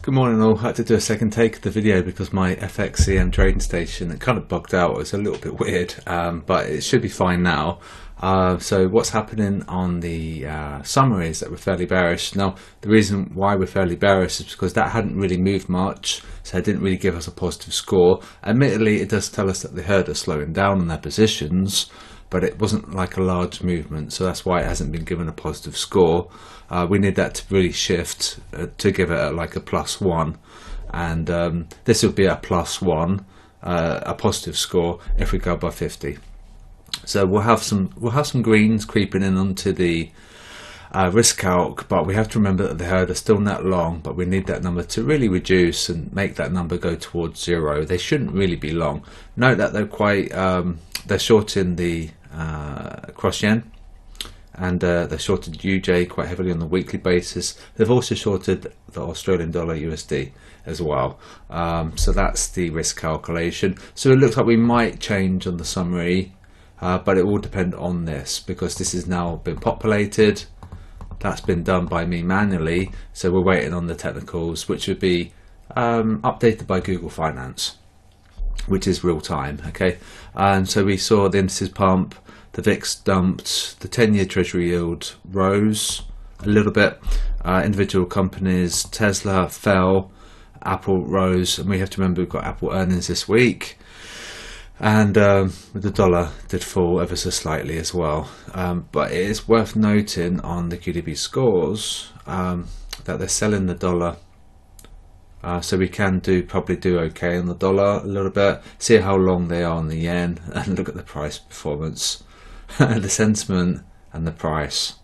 Good morning all. I had to do a second take of the video because my FXCM trading station, it kind of bugged out. It was a little bit weird, but it should be fine now. So what's happening on the summary is that we're fairly bearish. Now the reason why we're fairly bearish is because that hadn't really moved much, so it didn't really give us a positive score. Admittedly, it does tell us that they heard us slowing down on their positions, but it wasn't like a large movement, so that's why it hasn't been given a positive score. We need that to really shift to give it like a +1, and this would be a +1, a positive score if we go above 50. So we'll have some greens creeping in onto the risk calc, but we have to remember that the herd are still net long, but we need that number to really reduce and make that number go towards 0. They shouldn't really be long. Note that they're quite they're shorting the cross yen, and they're shorted UJ quite heavily on the weekly basis. They've also shorted the Australian dollar USD as well. So that's the risk calculation. So it looks like we might change on the summary, but it will depend on this because this has now been populated. That's been done by me manually, so we're waiting on the technicals, which would be updated by Google Finance, which is real time. Okay, and so we saw the indices pump, the VIX dumped, the 10-year treasury yield rose a little bit, individual companies, Tesla fell, Apple rose, and we have to remember we've got Apple earnings this week, and the dollar did fall ever so slightly as well, but it is worth noting on the QDB scores that they're selling the dollar. So we can probably do okay on the dollar a little bit, see how long they are on the yen, and look at the price performance, the sentiment and the price.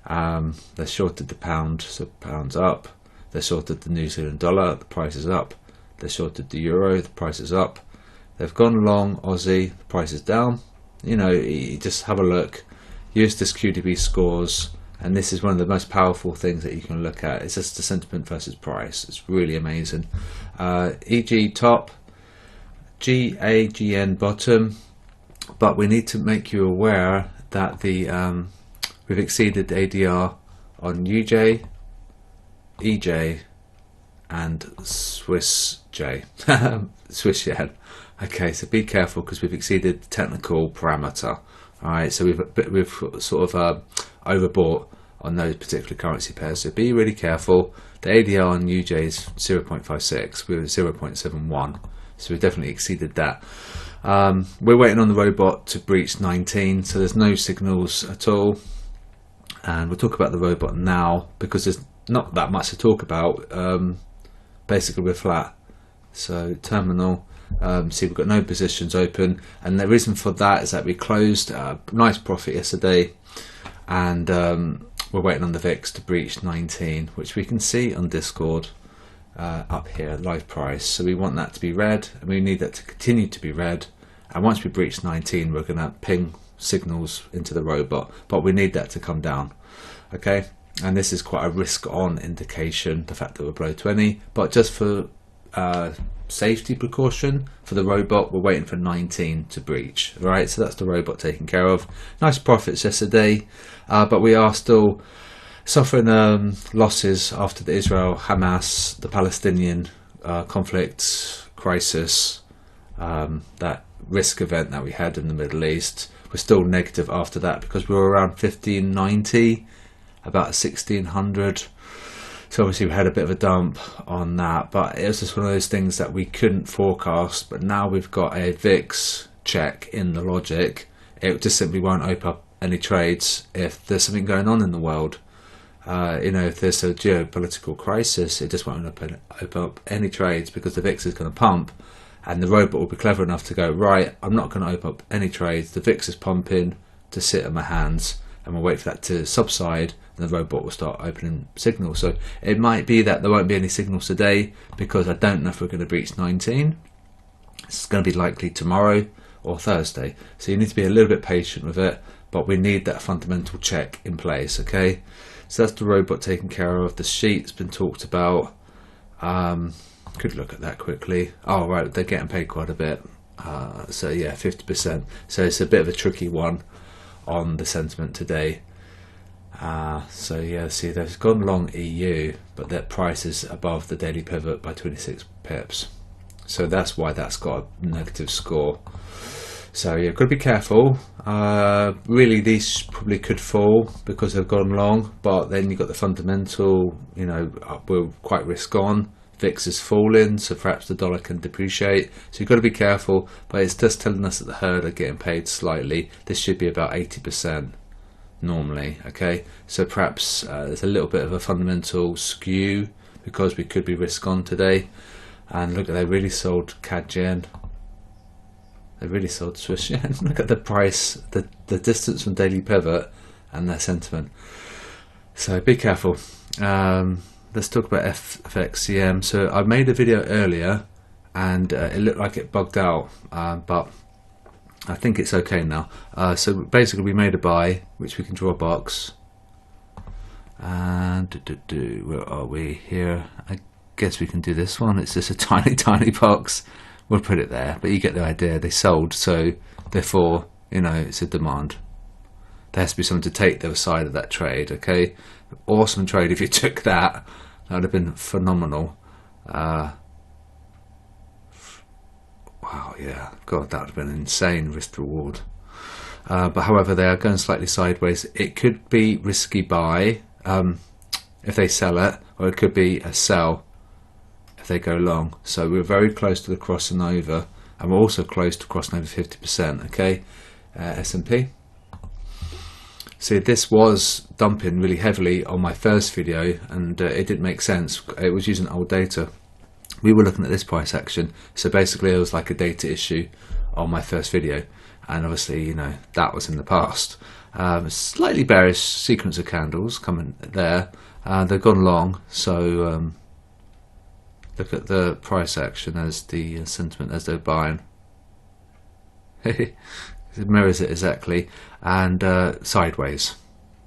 They shorted the pound, so pound's up. They shorted the New Zealand dollar, the price is up. They shorted the euro, the price is up. They've gone long Aussie, the price is down. You know, you just have a look, use this QDB scores, and this is one of the most powerful things that you can look at. It's just the sentiment versus price. It's really amazing. EG top, GAGN bottom, but we need to make you aware that the we've exceeded ADR on UJ, EJ, and Swiss J, Swiss yen. Okay, so be careful because we've exceeded the technical parameter. All right, so we've sort of overbought on those particular currency pairs, so be really careful. The ADR on UJ is 0.56, we were 0.71, so we've definitely exceeded that. We're waiting on the robot to breach 19, so there's no signals at all, and we'll talk about the robot now because there's not that much to talk about. Basically we're flat, so terminal. See, we've got no positions open, and the reason for that is that we closed a nice profit yesterday, and we're waiting on the VIX to breach 19, which we can see on Discord up here, live price. So we want that to be red, and we need that to continue to be red, and once we breach 19 we're going to ping signals into the robot, but we need that to come down. Okay, and this is quite a risk on indication, the fact that we're below 20, but just for safety precaution for the robot, we're waiting for 19 to breach. All right, so that's the robot taken care of. Nice profits yesterday, but we are still suffering losses after the Israel-Hamas, the Palestinian conflict crisis, that risk event that we had in the Middle East. We're still negative after that because we were around 1590, about 1600. So obviously we had a bit of a dump on that, but it was just one of those things that we couldn't forecast. But now we've got a VIX check in the logic. It just simply won't open up any trades if there's something going on in the world. You know, if there's a geopolitical crisis, it just won't open up any trades because the VIX is going to pump, and the robot will be clever enough to go, right, I'm not going to open up any trades. The VIX is pumping to sit on my hands, and we'll wait for that to subside, and the robot will start opening signals. So it might be that there won't be any signals today because I don't know if we're going to breach 19. It's going to be likely tomorrow or Thursday. So you need to be a little bit patient with it, but we need that fundamental check in place. Okay, so that's the robot taken care of. The sheet's been talked about. Could look at that quickly. Oh right, they're getting paid quite a bit. So yeah, 50%. So it's a bit of a tricky one on the sentiment today. So yeah, see, they've gone long EU, but their price is above the daily pivot by 26 pips. So that's why that's got a negative score. So yeah, got to be careful. Really, these probably could fall because they've gone long, but then you've got the fundamental, you know, we're quite risk on. VIX is falling, so perhaps the dollar can depreciate. So you've got to be careful, but it's just telling us that the herd are getting paid slightly. This should be about 80%. Normally, okay, so perhaps there's a little bit of a fundamental skew because we could be risk on today. And look, they really sold CAD yen, they really sold Swiss yen. Look at the price, the distance from daily pivot and their sentiment. So be careful. Let's talk about FXCM. So I made a video earlier and it looked like it bugged out, but I think it's okay now. So basically we made a buy, which we can draw a box. And where are we here? I guess we can do this one. It's just a tiny box. We'll put it there, but you get the idea. They sold, so therefore, you know, it's a demand. There has to be someone to take the other side of that trade, okay? Awesome trade if you took that. That would have been phenomenal. Wow, yeah, God, that would have been an insane risk reward. But however, they are going slightly sideways. It could be risky buy if they sell it, or it could be a sell if they go long. So we're very close to the crossing over, and we're also close to crossing over 50%. Okay, S&P. See, this was dumping really heavily on my first video, and it didn't make sense. It was using old data. We were looking at this price action, so basically it was like a data issue on my first video, and obviously, you know, that was in the past. Slightly bearish sequence of candles coming there. They've gone long, so look at the price action as the sentiment as they're buying. It mirrors it exactly, and sideways.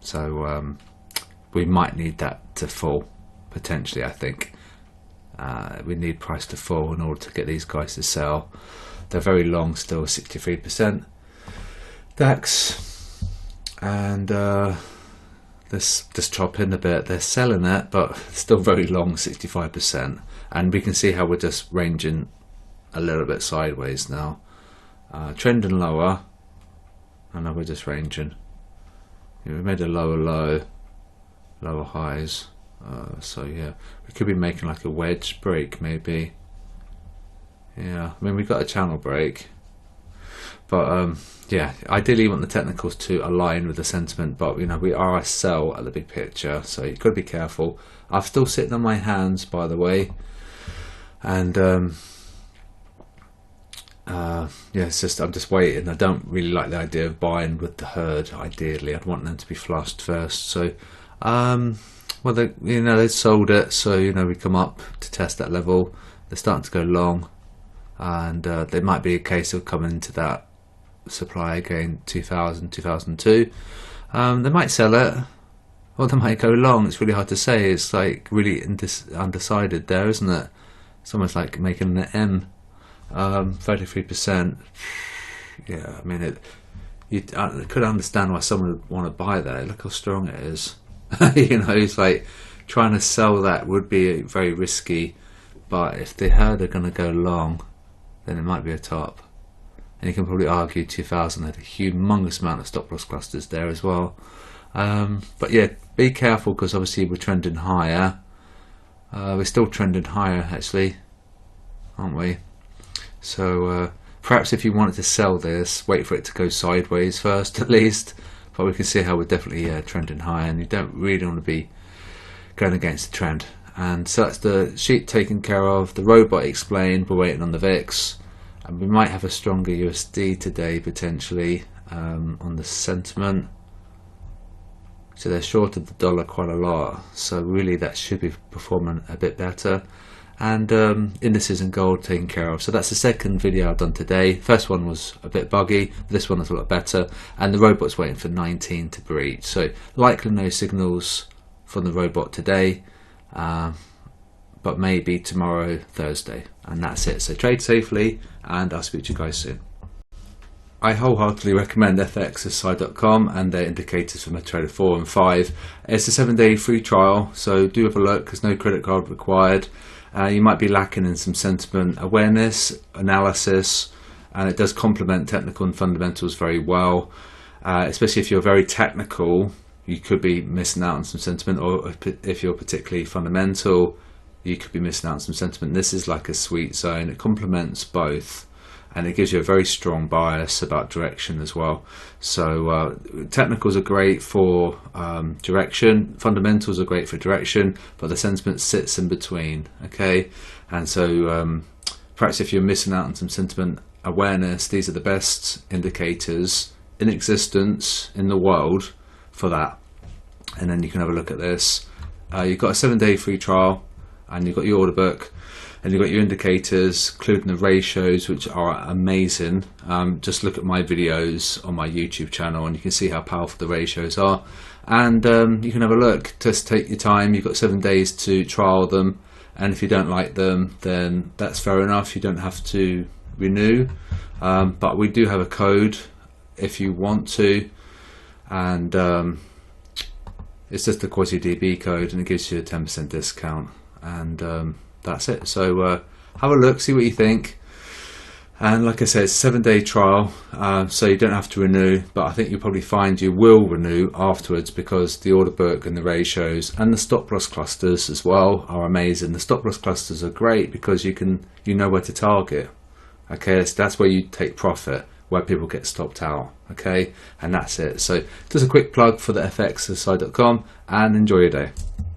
So we might need that to fall potentially, I think. We need price to fall in order to get these guys to sell. They're very long still, 63% DAX, and let's just chop in a bit. They're selling it, but still very long, 65%, and we can see how we're just ranging a little bit sideways now, trending lower, and now we're just ranging. We made a lower low, lower highs. So yeah, we could be making like a wedge break maybe. Yeah, I mean, we got a channel break, but yeah, ideally you want the technicals to align with the sentiment, but you know, we are a sell at the big picture, so you've got to be careful. I'm still sitting on my hands, by the way, and yeah, it's just, I'm just waiting. I don't really like the idea of buying with the herd. Ideally I'd want them to be flushed first. So well, they, you know, they sold it, so you know, we come up to test that level. They're starting to go long, and there might be a case of coming into that supply again, 2000, 2002. They might sell it, or they might go long. It's really hard to say. It's like really undecided there, isn't it? It's almost like making an M. 33%. Yeah, I mean, you could understand why someone would want to buy that. Look how strong it is. You know, it's like trying to sell that would be very risky, but if the herd are going to go long, then it might be a top. And you can probably argue 2000 had a humongous amount of stop loss clusters there as well. But yeah, be careful, because obviously we're trending higher. We're still trending higher actually, aren't we? So perhaps if you wanted to sell this, wait for it to go sideways first at least. But we can see how we're definitely trending higher, and you don't really want to be going against the trend. And so that's the sheet taken care of. The robot explained. We're waiting on the VIX, and we might have a stronger USD today potentially on the sentiment. So they're short of the dollar quite a lot, so really that should be performing a bit better. And indices and gold taken care of. So that's the second video I've done today. First one was a bit buggy, but this one was a lot better. And the robot's waiting for 19 to breach. So likely no signals from the robot today, but maybe tomorrow, Thursday. And that's it. So trade safely, and I'll speak to you guys soon. I wholeheartedly recommend forex.com and their indicators for MetaTrader 4 and 5. It's a 7-day free trial, so do have a look. There's no credit card required. You might be lacking in some sentiment awareness, analysis, and it does complement technical and fundamentals very well. Especially if you're very technical, you could be missing out on some sentiment, or if you're particularly fundamental, you could be missing out on some sentiment. This is like a sweet zone. It complements both, and it gives you a very strong bias about direction as well. So technicals are great for direction, fundamentals are great for direction, but the sentiment sits in between. Okay, and so perhaps if you're missing out on some sentiment awareness, these are the best indicators in existence in the world for that. And then you can have a look at this. You've got a 7-day free trial, and you've got your order book, and you've got your indicators, including the ratios, which are amazing. Just look at my videos on my YouTube channel and you can see how powerful the ratios are. And you can have a look. Just take your time. You've got 7 days to trial them, and if you don't like them, then that's fair enough. You don't have to renew, but we do have a code if you want to, and it's just the QDB code, and it gives you a 10% discount, and that's it. So have a look, see what you think, and like I said, it's a 7-day trial, so you don't have to renew, but I think you'll probably find you will renew afterwards, because the order book and the ratios and the stop loss clusters as well are amazing. The stop loss clusters are great because you know where to target. Okay, that's where you take profit, where people get stopped out. Okay, and that's it. So just a quick plug for the fxside.com, and enjoy your day.